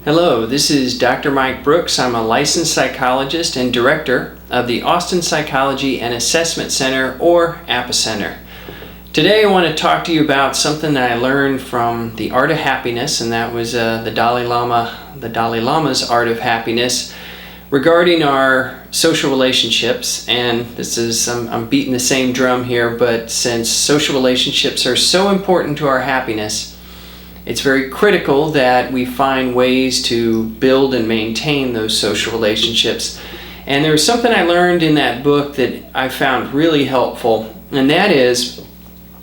Hello, this is Dr. Mike Brooks. I'm a licensed psychologist and director of the Austin Psychology and Assessment Center, or ApaCenter. Today I want to talk to you about something that I learned from The Art of Happiness, and that was the Dalai Lama's Art of Happiness, regarding our social relationships. And this is, I'm beating the same drum here, but since social relationships are so important to our happiness, it's very critical that we find ways to build and maintain those social relationships. And there was something I learned in that book that I found really helpful, and that is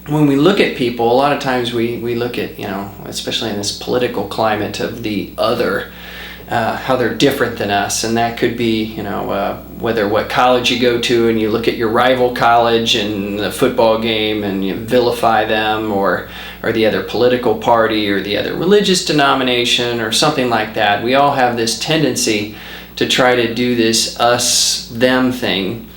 when we look at people, a lot of times we look at, especially in this political climate of the other, how they're different than us. And that could be, whether what college you go to and you look at your rival college and the football game and you vilify them, or the other political party or the other religious denomination or something like that. We all have this tendency to try to do this us-them thing.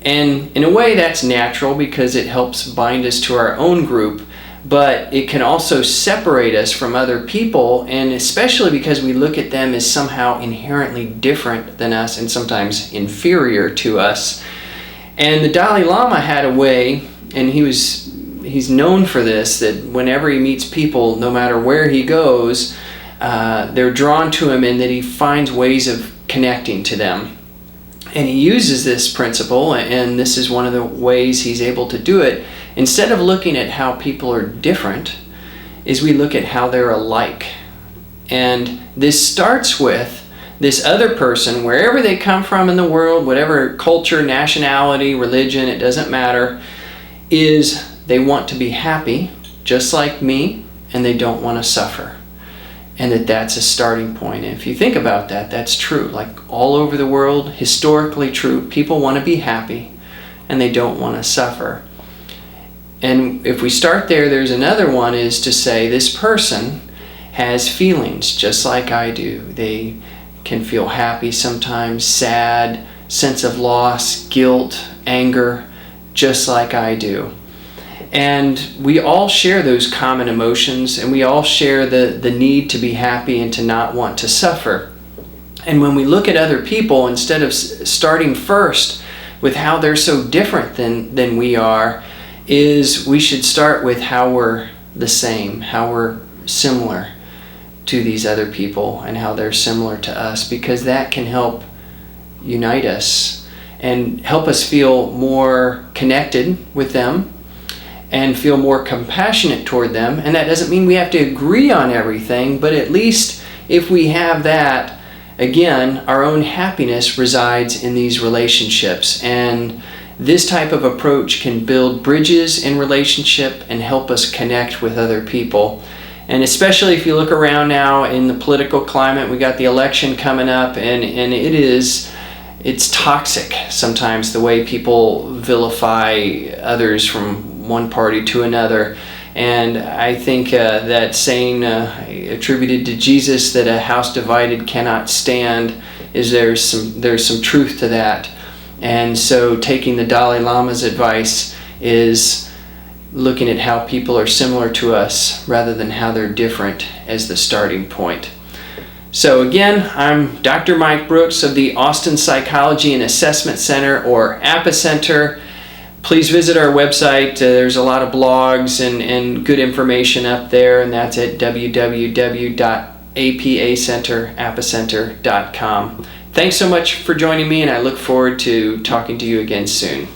And in a way that's natural because it helps bind us to our own group, but it can also separate us from other people, and especially because we look at them as somehow inherently different than us and sometimes inferior to us. And the Dalai Lama had a way, and he's known for this, that whenever he meets people, no matter where he goes, they're drawn to him, and that he finds ways of connecting to them. And he uses this principle, and this is one of the ways he's able to do it. Instead of looking at how people are different, is we look at how they're alike. And this starts with this other person, wherever they come from in the world, whatever culture, nationality, religion, it doesn't matter, is they want to be happy, just like me, and they don't want to suffer. And that's a starting point. And if you think about that, that's true. Like all over the world, historically true. People want to be happy, and they don't want to suffer. And if we start there, there's another one, is to say this person has feelings just like I do. They can feel happy sometimes, sad, sense of loss, guilt, anger, just like I do. And we all share those common emotions, and we all share the need to be happy and to not want to suffer. And when we look at other people, instead of starting first with how they're so different than we are, is we should start with how we're the same, how we're similar to these other people and how they're similar to us, because that can help unite us and help us feel more connected with them and feel more compassionate toward them. And that doesn't mean we have to agree on everything, but at least if we have that, again, our own happiness resides in these relationships. And this type of approach can build bridges in relationship and help us connect with other people. And especially if you look around now in the political climate, we got the election coming up, and it's toxic sometimes, the way people vilify others from one party to another. And I think that saying attributed to Jesus, that a house divided cannot stand, there's some truth to that. And so taking the Dalai Lama's advice is looking at how people are similar to us rather than how they're different as the starting point. So again, I'm Dr. Mike Brooks of the Austin Psychology and Assessment Center, or ApaCenter. Please visit our website. There's a lot of blogs and good information up there, and that's at www.apacenter.com. Thanks so much for joining me, and I look forward to talking to you again soon.